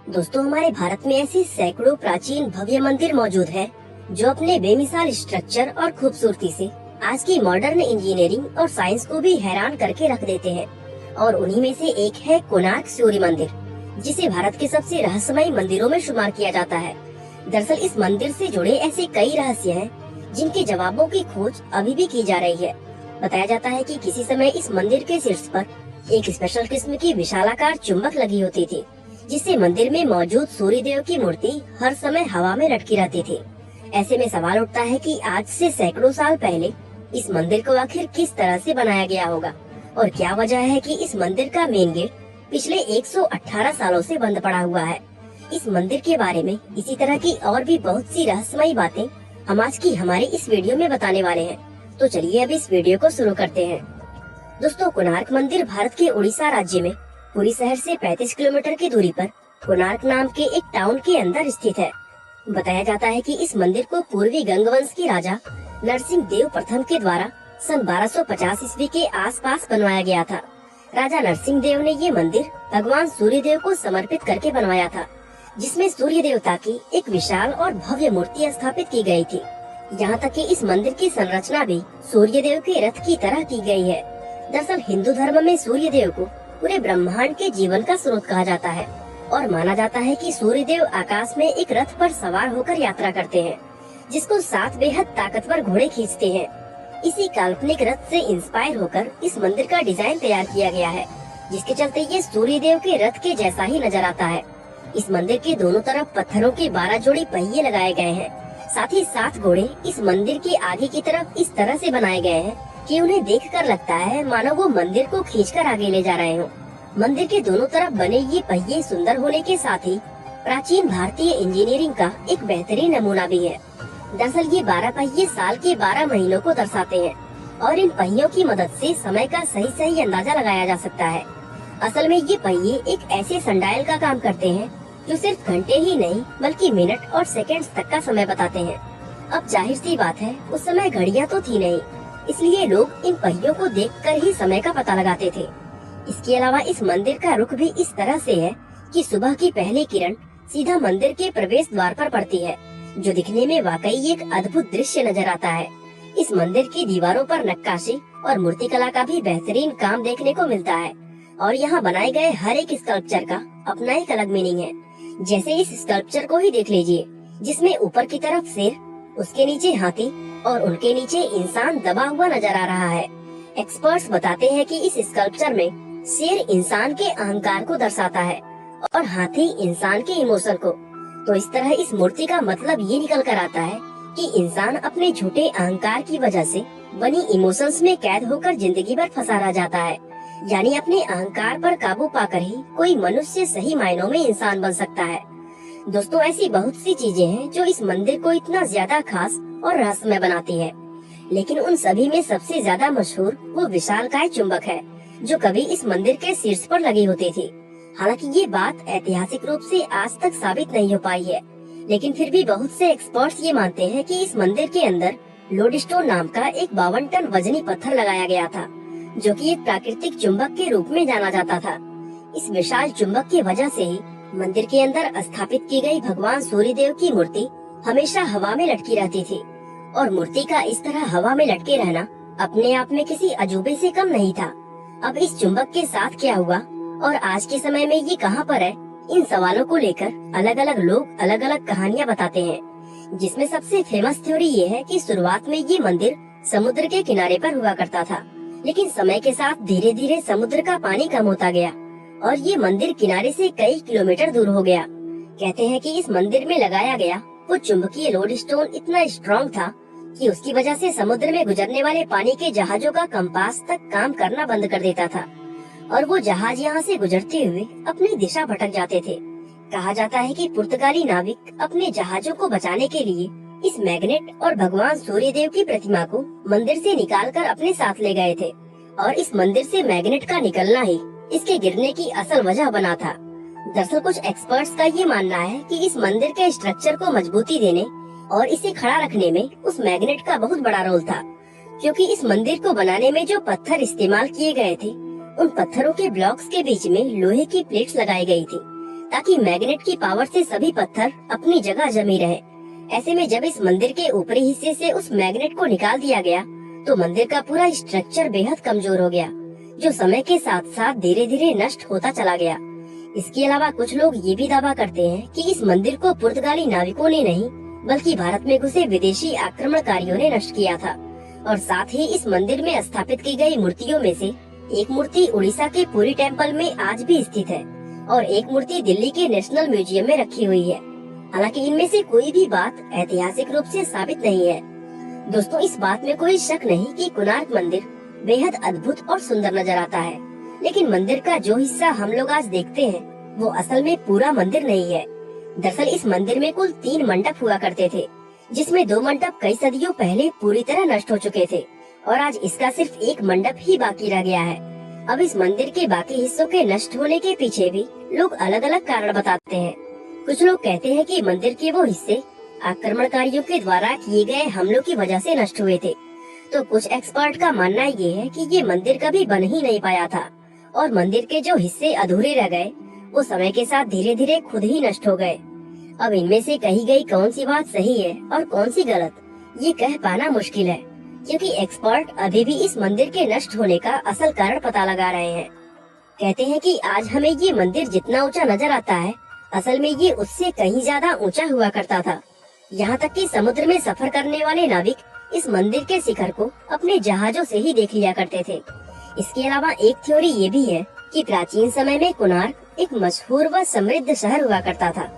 दोस्तों, हमारे भारत में ऐसे सैकड़ों प्राचीन भव्य मंदिर मौजूद हैं, जो अपने बेमिसाल स्ट्रक्चर और खूबसूरती से आज की मॉडर्न इंजीनियरिंग और साइंस को भी हैरान करके रख देते हैं। और उन्हीं में से एक है कोणार्क सूर्य मंदिर, जिसे भारत के सबसे रहस्यमयी मंदिरों में शुमार किया जाता है। दरअसल इस मंदिर से जुड़े ऐसे कई रहस्य हैं, जिनके जवाबों की खोज अभी भी की जा रही है। बताया जाता है कि किसी समय इस मंदिर के शीर्ष पर एक स्पेशल किस्म की विशालाकार चुंबक लगी होती थी, जिससे मंदिर में मौजूद सूर्य देव की मूर्ति हर समय हवा में लटकी रहती थी। ऐसे में सवाल उठता है कि आज से सैकड़ों साल पहले इस मंदिर को आखिर किस तरह से बनाया गया होगा, और क्या वजह है कि इस मंदिर का मेन गेट पिछले 118 सालों से बंद पड़ा हुआ है। इस मंदिर के बारे में इसी तरह की और भी बहुत सी रहस्यमयी बातें हम आज की हमारी इस वीडियो में बताने वाले हैं। तो चलिए अब इस वीडियो को शुरू करते हैं। दोस्तों, कोणार्क मंदिर भारत के उड़ीसा राज्य में पुरी शहर से 35 किलोमीटर की दूरी पर कोणार्क नाम के एक टाउन के अंदर स्थित है। बताया जाता है कि इस मंदिर को पूर्वी गंग वंश के राजा नरसिंह देव प्रथम के द्वारा सन 1250 ईस्वी के आसपास बनवाया गया था। राजा नरसिंह देव ने ये मंदिर भगवान सूर्य देव को समर्पित करके बनवाया था, जिसमें सूर्य देवता की एक विशाल और भव्य मूर्ति स्थापित की गई थी। यहाँ तक कि इस मंदिर की संरचना भी सूर्य देव के रथ की तरह की गई है। दरअसल हिंदू धर्म में सूर्य देव को पूरे ब्रह्मांड के जीवन का स्रोत कहा जाता है, और माना जाता है कि सूर्य देव आकाश में एक रथ पर सवार होकर यात्रा करते हैं, जिसको 7 बेहद ताकतवर घोड़े खींचते हैं। इसी काल्पनिक रथ से इंस्पायर होकर इस मंदिर का डिजाइन तैयार किया गया है, जिसके चलते ये सूर्य देव के रथ के जैसा ही नजर आता है। इस मंदिर के दोनों तरफ पत्थरों के 12 जोड़ी पहिए लगाए गए हैं। साथ ही 7 घोड़े इस मंदिर के आगे की तरफ इस तरह से बनाए गए हैं कि उन्हें देखकर लगता है मानो वो मंदिर को खींचकर आगे ले जा रहे हो। मंदिर के दोनों तरफ बने ये पहिए सुंदर होने के साथ ही प्राचीन भारतीय इंजीनियरिंग का एक बेहतरीन नमूना भी है। दरअसल ये 12 पहिए साल के 12 महीनों को दर्शाते हैं, और इन पहियों की मदद से समय का सही अंदाजा लगाया जा सकता है। असल में ये पहिए एक ऐसे संडायल का काम करते हैं, जो सिर्फ घंटे ही नहीं बल्कि मिनट और सेकंड्स तक का समय बताते हैं। अब जाहिर सी बात है, उस समय घड़ियां तो थी नहीं, इसलिए लोग इन पहियों को देखकर ही समय का पता लगाते थे। इसके अलावा इस मंदिर का रुख भी इस तरह से है कि सुबह की पहली किरण सीधा मंदिर के प्रवेश द्वार पर पड़ती है, जो दिखने में वाकई एक अद्भुत दृश्य नजर आता है। इस मंदिर की दीवारों पर नक्काशी और मूर्तिकला का भी बेहतरीन काम देखने को मिलता है, और यहाँ बनाए गए हर एक स्कल्पचर का अपना एक अलग मीनिंग है। जैसे इस स्कल्पचर को ही देख लीजिए, जिसमें ऊपर की तरफ शेर, उसके नीचे हाथी और उनके नीचे इंसान दबा हुआ नजर आ रहा है। एक्सपर्ट्स बताते हैं कि इस स्कल्पचर में शेर इंसान के अहंकार को दर्शाता है और हाथी इंसान के इमोशन को। तो इस तरह इस मूर्ति का मतलब ये निकल कर आता है कि इंसान अपने झूठे अहंकार की वजह से बनी इमोशंस में कैद होकर जिंदगी भर फंसा रह जाता है। यानी अपने अहंकार पर काबू पाकर ही कोई मनुष्य सही मायनों में इंसान बन सकता है। दोस्तों, ऐसी बहुत सी चीजें हैं जो इस मंदिर को इतना ज्यादा खास और रहस्यमय बनाती है, लेकिन उन सभी में सबसे ज्यादा मशहूर वो विशालकाय चुंबक है, जो कभी इस मंदिर के शीर्ष पर लगी होती थी। हालांकि ये बात ऐतिहासिक रूप से आज तक साबित नहीं हो पाई है, लेकिन फिर भी बहुत से एक्सपर्ट्स ये मानते हैं कि इस मंदिर के अंदर लोडस्टोन नाम का एक 52 टन वजनी पत्थर लगाया गया था, जो कि एक प्राकृतिक चुंबक के रूप में जाना जाता था। इस विशाल चुंबक की वजह से ही मंदिर के अंदर स्थापित की गई भगवान सूर्य देव की मूर्ति हमेशा हवा में लटकी रहती थी, और मूर्ति का इस तरह हवा में लटके रहना अपने आप में किसी अजूबे से कम नहीं था। अब इस चुंबक के साथ क्या हुआ और आज के समय में ये कहां पर है, इन सवालों को लेकर अलग अलग लोग अलग अलग कहानियां बताते हैं, जिसमें सबसे फेमस थ्योरी ये है कि शुरुआत में ये मंदिर समुद्र के किनारे पर हुआ करता था, लेकिन समय के साथ धीरे धीरे समुद्र का पानी कम होता गया और ये मंदिर किनारे से कई किलोमीटर दूर हो गया। कहते हैं कि इस मंदिर में लगाया गया वो चुंबकीय लोडस्टोन इतना स्ट्रॉन्ग था कि उसकी वजह से समुद्र में गुजरने वाले पानी के जहाजों का कंपास तक काम करना बंद कर देता था, और वो जहाज यहाँ से गुजरते हुए अपनी दिशा भटक जाते थे। कहा जाता है कि पुर्तगाली नाविक अपने जहाजों को बचाने के लिए इस मैग्नेट और भगवान सूर्य देव की प्रतिमा को मंदिर से निकालकर अपने साथ ले गए थे, और इस मंदिर से मैग्नेट का निकलना ही इसके गिरने की असल वजह बना था। दरअसल कुछ एक्सपर्ट्स का ये मानना है कि इस मंदिर के स्ट्रक्चर को मजबूती देने और इसे खड़ा रखने में उस मैग्नेट का बहुत बड़ा रोल था, क्योंकि इस मंदिर को बनाने में जो पत्थर इस्तेमाल किए गए थे, उन पत्थरों के ब्लॉक्स के बीच में लोहे की प्लेट्स लगाई गई थी, ताकि मैग्नेट की पावर से सभी पत्थर अपनी जगह जमी रहे। ऐसे में जब इस मंदिर के ऊपरी हिस्से से उस मैग्नेट को निकाल दिया गया तो मंदिर का पूरा स्ट्रक्चर बेहद कमजोर हो गया, जो समय के साथ साथ धीरे धीरे नष्ट होता चला गया। इसके अलावा कुछ लोग ये भी दावा करते हैं कि इस मंदिर को पुर्तगाली नाविकों ने नहीं बल्कि भारत में घुसे विदेशी आक्रमणकारियों ने नष्ट किया था। और साथ ही इस मंदिर में स्थापित की गई मूर्तियों में से एक मूर्ति उड़ीसा के पुरी टेम्पल में आज भी स्थित है और एक मूर्ति दिल्ली के नेशनल म्यूजियम में रखी हुई है। हालांकि इनमें से कोई भी बात ऐतिहासिक रूप से साबित नहीं है। दोस्तों, इस बात में कोई शक नहीं कि कोणार्क मंदिर बेहद अद्भुत और सुंदर नजर आता है, लेकिन मंदिर का जो हिस्सा हम लोग आज देखते हैं वो असल में पूरा मंदिर नहीं है। दरअसल इस मंदिर में कुल 3 मंडप हुआ करते थे, जिसमें 2 मंडप कई सदियों पहले पूरी तरह नष्ट हो चुके थे और आज इसका सिर्फ एक मंडप ही बाकी रह गया है। अब इस मंदिर के बाकी हिस्सों के नष्ट होने के पीछे भी लोग अलग अलग कारण बताते हैं। कुछ लोग कहते हैं कि मंदिर के वो हिस्से आक्रमणकारियों के द्वारा किए गए हमलों की वजह से नष्ट हुए थे, तो कुछ एक्सपर्ट का मानना ये है कि ये मंदिर कभी बन ही नहीं पाया था और मंदिर के जो हिस्से अधूरे रह गए वो समय के साथ धीरे धीरे खुद ही नष्ट हो गए। अब इनमें से कही गई कौन सी बात सही है और कौन सी गलत, ये कह पाना मुश्किल है, क्योंकि एक्सपर्ट अभी भी इस मंदिर के नष्ट होने का असल कारण पता लगा रहे हैं। कहते हैं कि आज हमें ये मंदिर जितना ऊंचा नजर आता है, असल में ये उससे कहीं ज्यादा ऊंचा हुआ करता था। यहाँ तक कि समुद्र में सफर करने वाले नाविक इस मंदिर के शिखर को अपने जहाजों से ही देख लिया करते थे। इसके अलावा एक थ्योरी ये भी है कि प्राचीन समय में कोणार्क एक मशहूर व समृद्ध शहर हुआ करता था,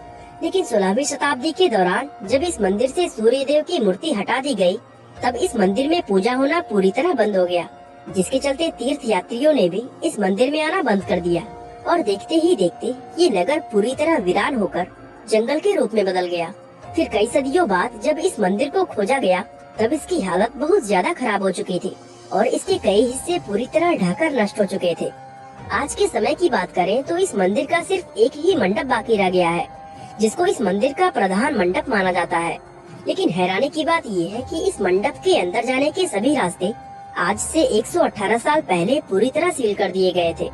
लेकिन 16वीं शताब्दी के दौरान जब इस मंदिर से सूर्य देव की मूर्ति हटा दी गई, तब इस मंदिर में पूजा होना पूरी तरह बंद हो गया, जिसके चलते तीर्थ यात्रियों ने भी इस मंदिर में आना बंद कर दिया और देखते ही देखते ये नगर पूरी तरह वीरान होकर जंगल के रूप में बदल गया। फिर कई सदियों बाद जब इस मंदिर को खोजा गया, तब इसकी हालत बहुत ज्यादा खराब हो चुकी थी और इसके कई हिस्से पूरी तरह ढहकर नष्ट हो चुके थे। आज के समय की बात करें तो इस मंदिर का सिर्फ एक ही मंडप बाकी रह गया है, जिसको इस मंदिर का प्रधान मंडप माना जाता है। लेकिन हैरानी की बात ये है कि इस मंडप के अंदर जाने के सभी रास्ते आज से 118 साल पहले पूरी तरह सील कर दिए गए थे,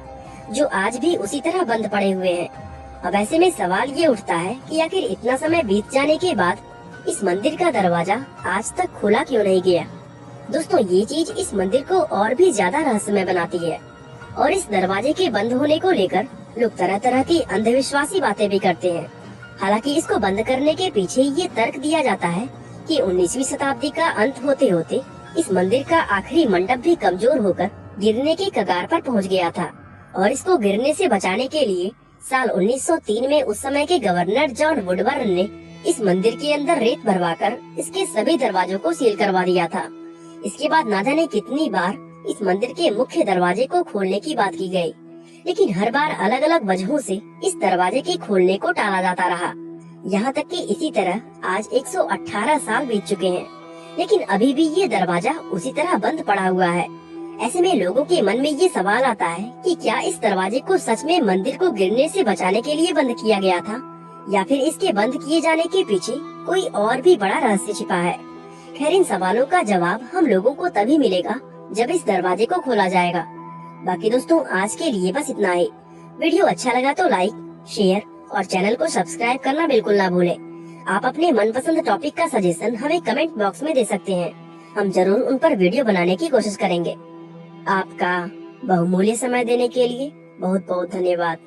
जो आज भी उसी तरह बंद पड़े हुए हैं। अब ऐसे में सवाल ये उठता है कि आखिर इतना समय बीत जाने के बाद इस मंदिर का दरवाजा आज तक खोला क्यों नहीं गया। दोस्तों, ये चीज इस मंदिर को और भी ज्यादा रहस्यमय बनाती है और इस दरवाजे के बंद होने को लेकर लोग तरह तरह की अंधविश्वासी बातें भी करते हैं। हालांकि इसको बंद करने के पीछे ये तर्क दिया जाता है कि 19वीं शताब्दी का अंत होते होते इस मंदिर का आखिरी मंडप भी कमजोर होकर गिरने के कगार पर पहुंच गया था और इसको गिरने से बचाने के लिए साल 1903 में उस समय के गवर्नर जॉन वुडबर्न ने इस मंदिर के अंदर रेत भरवाकर इसके सभी दरवाजों को सील करवा दिया था। इसके बाद ना जाने कितनी बार इस मंदिर के मुख्य दरवाजे को खोलने की बात की गई, लेकिन हर बार अलग अलग वजहों से इस दरवाजे के खोलने को टाला जाता रहा। यहाँ तक कि इसी तरह आज 118 साल बीत चुके हैं, लेकिन अभी भी ये दरवाजा उसी तरह बंद पड़ा हुआ है। ऐसे में लोगों के मन में ये सवाल आता है कि क्या इस दरवाजे को सच में मंदिर को गिरने से बचाने के लिए बंद किया गया था, या फिर इसके बंद किए जाने के पीछे कोई और भी बड़ा रहस्य छिपा है। खैर, इन सवालों का जवाब हम लोगों को तभी मिलेगा जब इस दरवाजे को खोला जाएगा। बाकी दोस्तों, आज के लिए बस इतना ही। वीडियो अच्छा लगा तो लाइक, शेयर और चैनल को सब्सक्राइब करना बिल्कुल ना भूलें। आप अपने मनपसंद टॉपिक का सजेशन हमें कमेंट बॉक्स में दे सकते हैं, हम जरूर उन पर वीडियो बनाने की कोशिश करेंगे। आपका बहुमूल्य समय देने के लिए बहुत बहुत धन्यवाद।